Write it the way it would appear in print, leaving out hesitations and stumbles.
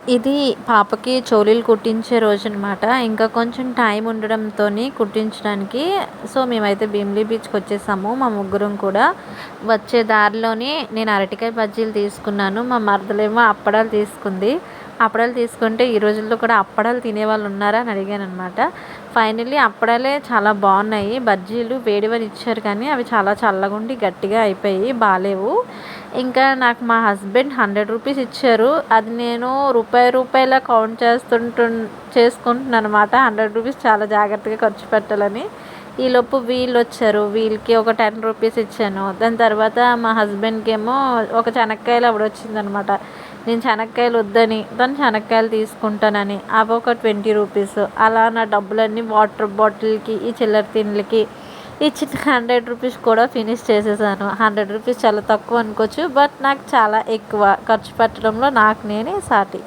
ఇది పాపకి చోలీలు కుట్టించే రోజనమాట. ఇంకా కొంచెం టైం ఉండడంతోని కుట్టించడానికి సో, మేమైతే భీమిలీ బీచ్‌కొచ్చేసాము. మా ముగ్గురం కూడా. వచ్చే దారిలోనే నేను అరటికాయ బజ్జీలు తీసుకున్నాను. మా మరదలేమో అప్పడాలు తీసుకుంది. అప్పడాలు తీసుకుంటే ఈ రోజుల్లో కూడా అప్పడాలు తినేవాళ్ళు ఉన్నారా అని అడిగాననమాట. ఫైనల్లీ అప్పడాలే చాలా బాగున్నాయి. బజ్జీలు వేడివని ఇచ్చారు కానీ అవి చాలా చల్లగుండి గట్టిగా అయిపోయి బాలేవు. ఇంకా నాకు మా హస్బెండ్ ₹100 ఇచ్చారు. అది నేను రూపాయలా కౌంట్ చేసుకుంటున్నాననమాట. ₹100 చాలా జాగ్రత్తగా ఖర్చు పెట్టాలని. ఈలోపు వీళ్ళొచ్చారు. వీళ్ళకి ఒక ₹10 ఇచ్చాను. దాని తర్వాత మా హస్బెండ్‌కేమో ఒక చెనక్కాయలు ఆవిడొచ్చిందనమాట. నేను చెనక్కాయలు వద్దని, తను చెనక్కాయలు తీసుకుంటానని అవొక ₹20. అలా నా డబ్బులన్నీ వాటర్ బాటిల్‌కి, ఈ చిల్లర తిండ్లకి ఇచ్చిన ₹100 కూడా ఫినిష్ చేసేసాను. ₹100 చాలా తక్కువ అనుకోవచ్చు. బట్ నాకు చాలా ఎక్కువ. ఖర్చు పెట్టడంలో నాకు నేనే సాటి.